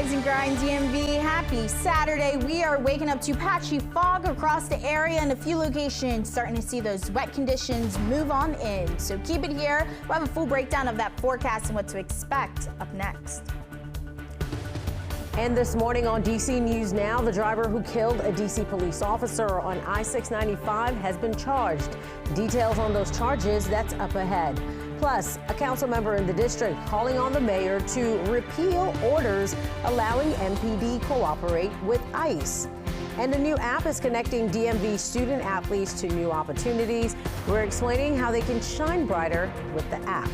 Rise and Grind DMV, happy Saturday. We are waking up to patchy fog across the area and a few locations starting to see those wet conditions move on in. So keep it here. We'll have a full breakdown of that forecast and what to expect up next. And this morning on DC News Now, the driver who killed a DC police officer on I-695 has been charged. Details on those charges, that's up ahead. Plus, a council member in the district calling on the mayor to repeal orders allowing MPD cooperate with ICE. And a new app is connecting DMV student athletes to new opportunities. We're explaining how they can shine brighter with the app.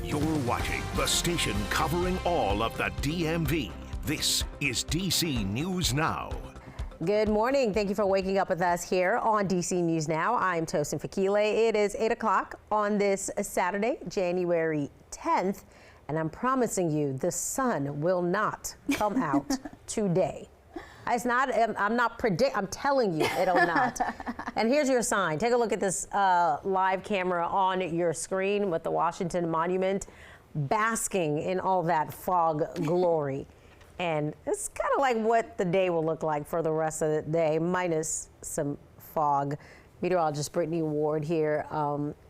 You're watching the station covering all of the DMV. This is DC News Now. Good morning. Thank you for waking up with us here on DC News Now. I'm Tosin Fakile. It is 8 o'clock on this Saturday, January 10th, and I'm promising you the sun will not come out today. It's not, I'm telling you it'll not. And here's your sign. Take a look at this live camera on your screen with the Washington Monument basking in all that fog glory. And it's kind of like what the day will look like for the rest of the day, minus some fog. Meteorologist Brittany Ward here.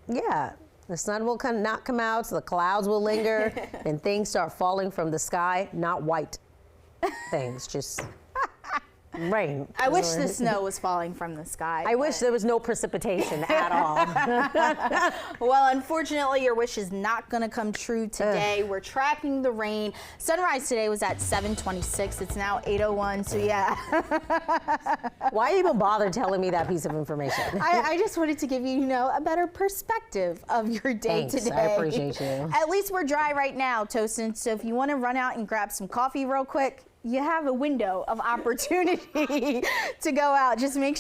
Yeah, the sun will not come out, so the clouds will linger, and things start falling from the sky. Not white things, just rain. I wish the snow was falling from the sky. I wish there was no precipitation at all. Well, unfortunately, your wish is not going to come true today. We're tracking the rain. Sunrise today was at 7:26. It's now 8:01. So yeah. Why even bother telling me that piece of information? I just wanted to give you, a better perspective of your day today. I appreciate you. At least we're dry right now, Tosin. So if you want to run out and grab some coffee real quick, you have a window of opportunity to go out. Just make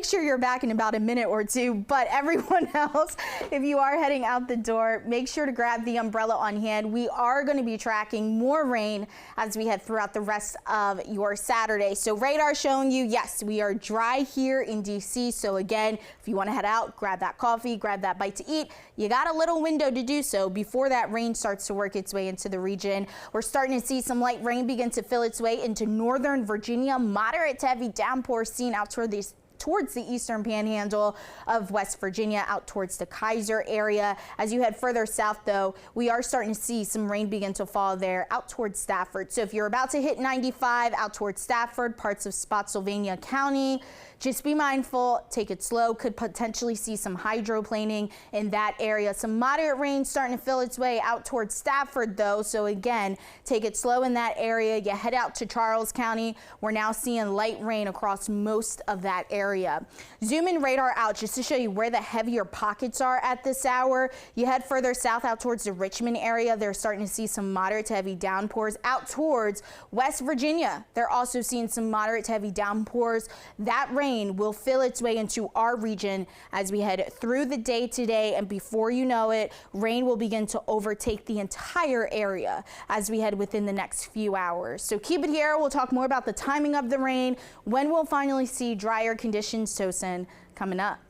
sure you're back in about a minute or two. But everyone else, if you are heading out the door, make sure to grab the umbrella on hand. We are going to be tracking more rain as we head throughout the rest of your Saturday. So radar showing you, yes, we are dry here in DC. So again, if you want to head out, grab that coffee, grab that bite to eat. You got a little window to do so before that rain starts to work its way into the region. We're starting to see some light rain begin to fill its way into northern Virginia. Moderate to heavy downpours seen out towards the eastern panhandle of West Virginia, out towards the Kaiser area. As you head further south, though, we are starting to see some rain begin to fall there out towards Stafford. So if you're about to hit 95 out towards Stafford, parts of Spotsylvania County, just be mindful, take it slow. Could potentially see some hydroplaning in that area. Some moderate rain starting to fill its way out towards Stafford, though. So again, take it slow in that area. You head out to Charles County. We're now seeing light rain across most of that area. Zoom in radar out just to show you where the heavier pockets are at this hour. You head further south out towards the Richmond area. They're starting to see some moderate to heavy downpours out towards West Virginia. They're also seeing some moderate to heavy downpours. That rain will fill its way into our region as we head through the day today, and before you know it, rain will begin to overtake the entire area as we head within the next few hours. So keep it here. We'll talk more about the timing of the rain, when we'll finally see drier conditions, Tosin, coming up.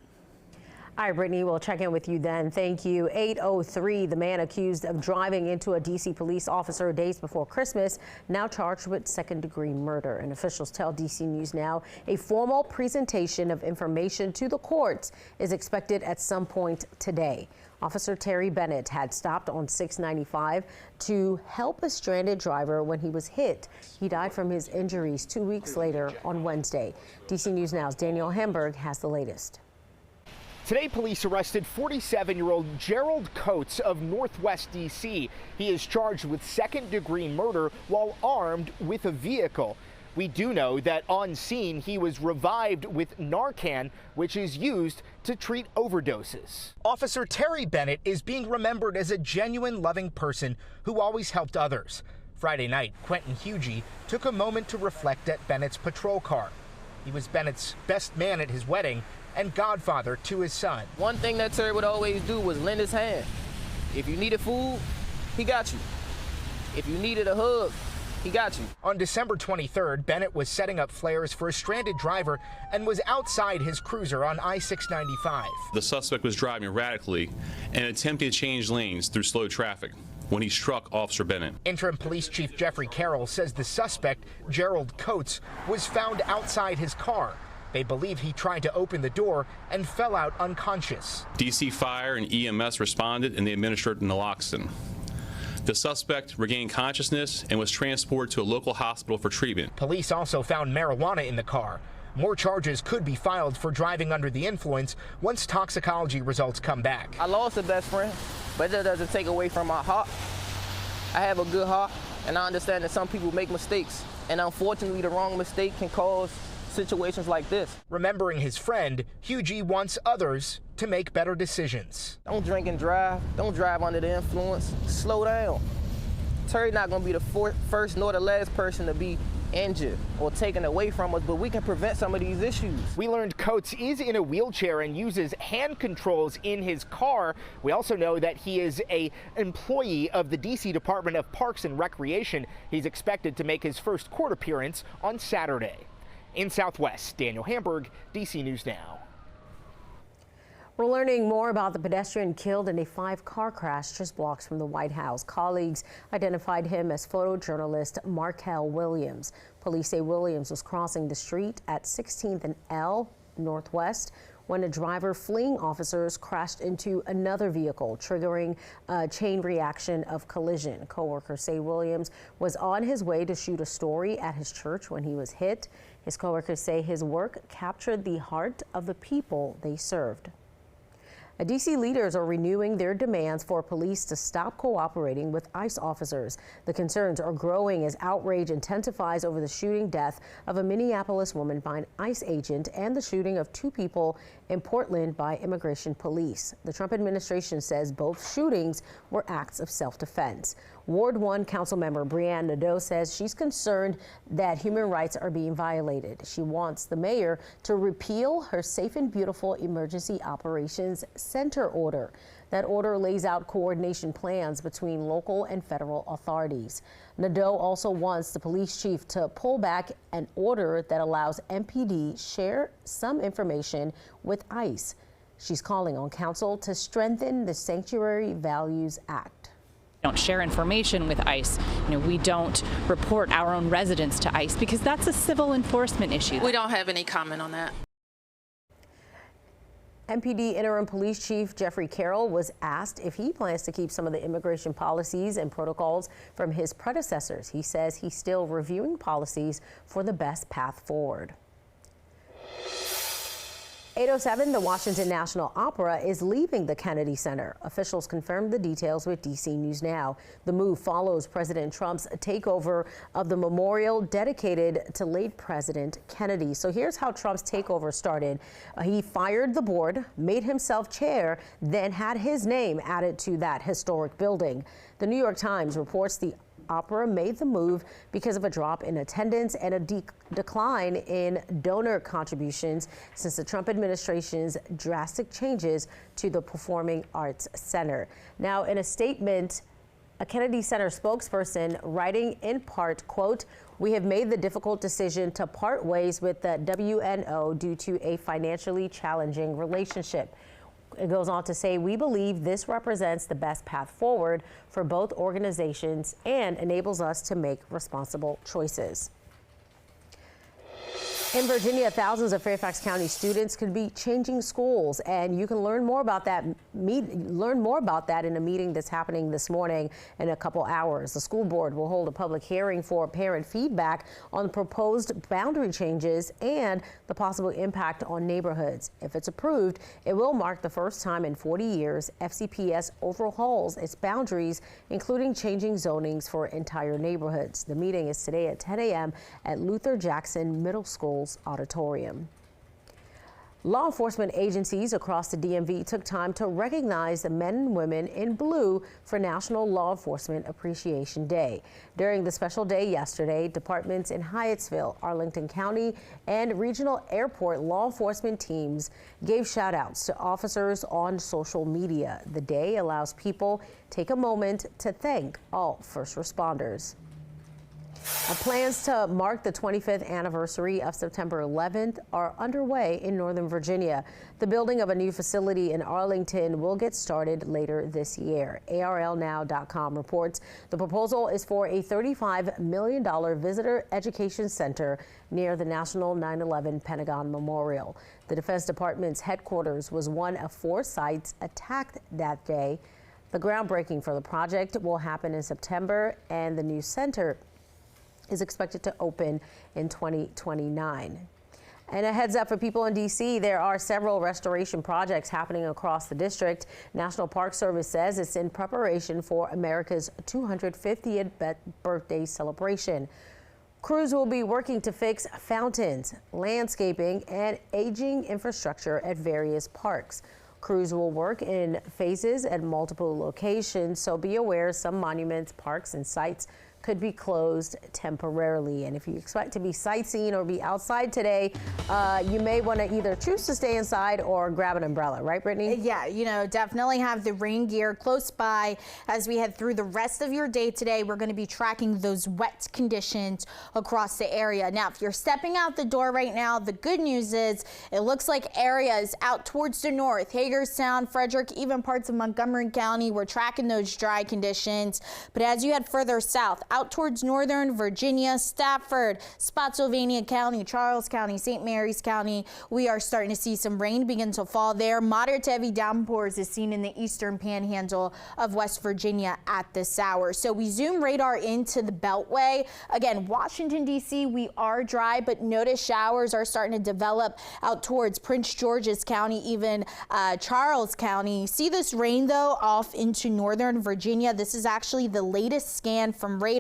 All right, Brittany, we'll check in with you then. Thank you. 8:03, the man accused of driving into a D.C. police officer days before Christmas, now charged with second-degree murder. And officials tell D.C. News Now a formal presentation of information to the courts is expected at some point today. Officer Terry Bennett had stopped on 695 to help a stranded driver when he was hit. He died from his injuries 2 weeks later on Wednesday. D.C. News Now's Daniel Hamburg has the latest. Today, police arrested 47-year-old Gerald Coates of Northwest D.C. He is charged with second-degree murder while armed with a vehicle. We do know that on scene, he was revived with Narcan, which is used to treat overdoses. Officer Terry Bennett is being remembered as a genuine, loving person who always helped others. Friday night, Quentin Hugie took a moment to reflect at Bennett's patrol car. He was Bennett's best man at his wedding and godfather to his son. One thing that Terry would always do was lend his hand. If you needed food, he got you. If you needed a hug, he got you. On December 23rd, Bennett was setting up flares for a stranded driver and was outside his cruiser on I-695. The suspect was driving erratically and attempting to change lanes through slow traffic. when he struck Officer Bennett. Interim Police Chief Jeffrey Carroll says the suspect, Gerald Coates, was found outside his car. They believe he tried to open the door and fell out unconscious. DC Fire and EMS responded and they administered naloxone. The suspect regained consciousness and was transported to a local hospital for treatment. Police also found marijuana in the car. More charges could be filed for driving under the influence once toxicology results come back. I lost a best friend, but that doesn't take away from my heart. I have a good heart, and I understand that some people make mistakes, and unfortunately the wrong mistake can cause situations like this. Remembering his friend, Hughie wants others to make better decisions. Don't drink and drive. Don't drive under the influence. Slow down. Terry's not going to be the first nor the last person to be injured or taken away from us, but we can prevent some of these issues. We learned Coates is in a wheelchair and uses hand controls in his car. We also know that he is an employee of the D.C. Department of Parks and Recreation. He's expected to make his first court appearance on Saturday. In Southwest, Daniel Hamburg, DC News Now. We're learning more about the pedestrian killed in a 5-car crash just blocks from the White House. Colleagues identified him as photojournalist Markel Williams. Police say Williams was crossing the street at 16th and L Northwest when a driver fleeing officers crashed into another vehicle, triggering a chain reaction of collision. Co-workers say Williams was on his way to shoot a story at his church when he was hit. His co-workers say his work captured the heart of the people they served. DC leaders are renewing their demands for police to stop cooperating with ICE officers. The concerns are growing as outrage intensifies over the shooting death of a Minneapolis woman by an ICE agent and the shooting of 2 people in Portland by immigration police. The Trump administration says both shootings were acts of self-defense. Ward 1 Councilmember Brianne Nadeau says she's concerned that human rights are being violated. She wants the mayor to repeal her Safe and Beautiful Emergency Operations Center order. That order lays out coordination plans between local and federal authorities. Nadeau also wants the police chief to pull back an order that allows MPD share some information with ICE. She's calling on council to strengthen the Sanctuary Values Act. Don't share information with ICE. We don't report our own residents to ICE because that's a civil enforcement issue. We don't have any comment on that. MPD Interim Police Chief Jeffrey Carroll was asked if he plans to keep some of the immigration policies and protocols from his predecessors. He says he's still reviewing policies for the best path forward. 8:07, the Washington National Opera is leaving the Kennedy Center. Officials confirmed the details with DC News Now. The move follows President Trump's takeover of the memorial dedicated to late President Kennedy. So here's how Trump's takeover started. He fired the board, made himself chair, then had his name added to that historic building. The New York Times reports the Opera made the move because of a drop in attendance and a decline in donor contributions since the Trump administration's drastic changes to the Performing Arts Center. Now, in a statement, a Kennedy Center spokesperson writing in part, quote, "We have made the difficult decision to part ways with the WNO due to a financially challenging relationship." It goes on to say, "We believe this represents the best path forward for both organizations and enables us to make responsible choices." In Virginia, thousands of Fairfax County students could be changing schools, and you can learn more about that in a meeting that's happening this morning in a couple hours. The school board will hold a public hearing for parent feedback on proposed boundary changes and the possible impact on neighborhoods. If it's approved, it will mark the first time in 40 years FCPS overhauls its boundaries, including changing zonings for entire neighborhoods. The meeting is today at 10 a.m. at Luther Jackson Middle School's auditorium. Law enforcement agencies across the DMV took time to recognize the men and women in blue for National Law Enforcement Appreciation Day. During the special day yesterday, departments in Hyattsville, Arlington County, and regional airport law enforcement teams gave shout outs to officers on social media. The day allows people to take a moment to thank all first responders. Plans to mark the 25th anniversary of September 11th are underway in Northern Virginia. The building of a new facility in Arlington will get started later this year. ARLnow.com reports the proposal is for a $35 million visitor education center near the National 9/11 Pentagon Memorial. The Defense Department's headquarters was one of 4 sites attacked that day. The groundbreaking for the project will happen in September, and the new center is expected to open in 2029. And a heads up for people in D.C., there are several restoration projects happening across the district. National Park Service says it's in preparation for America's 250th birthday celebration. Crews will be working to fix fountains, landscaping, and aging infrastructure at various parks. Crews will work in phases at multiple locations, so be aware some monuments, parks, and sites could be closed temporarily. And if you expect to be sightseeing or be outside today, you may want to either choose to stay inside or grab an umbrella, right, Brittany? Yeah, definitely have the rain gear close by as we head through the rest of your day today. We're going to be tracking those wet conditions across the area. Now, if you're stepping out the door right now, the good news is it looks like areas out towards the north, Hagerstown, Frederick, even parts of Montgomery County, we're tracking those dry conditions. But as you head further south, out towards Northern Virginia, Stafford, Spotsylvania County, Charles County, St. Mary's County, we are starting to see some rain begin to fall there. Moderate to heavy downpours is seen in the eastern panhandle of West Virginia at this hour. So we zoom radar into the Beltway. Again, Washington, D.C., we are dry, but notice showers are starting to develop out towards Prince George's County, even Charles County. See this rain, though, off into Northern Virginia. This is actually the latest scan from radar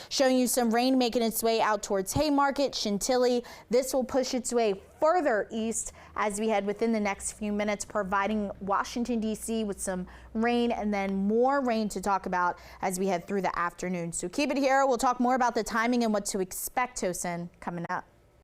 showing you some rain making its way out towards Haymarket, Chantilly. This will push its way further east as we head within the next few minutes, providing Washington, D.C. with some rain and then more rain to talk about as we head through the afternoon. So keep it here. We'll talk more about the timing and what to expect, Tosin, coming up.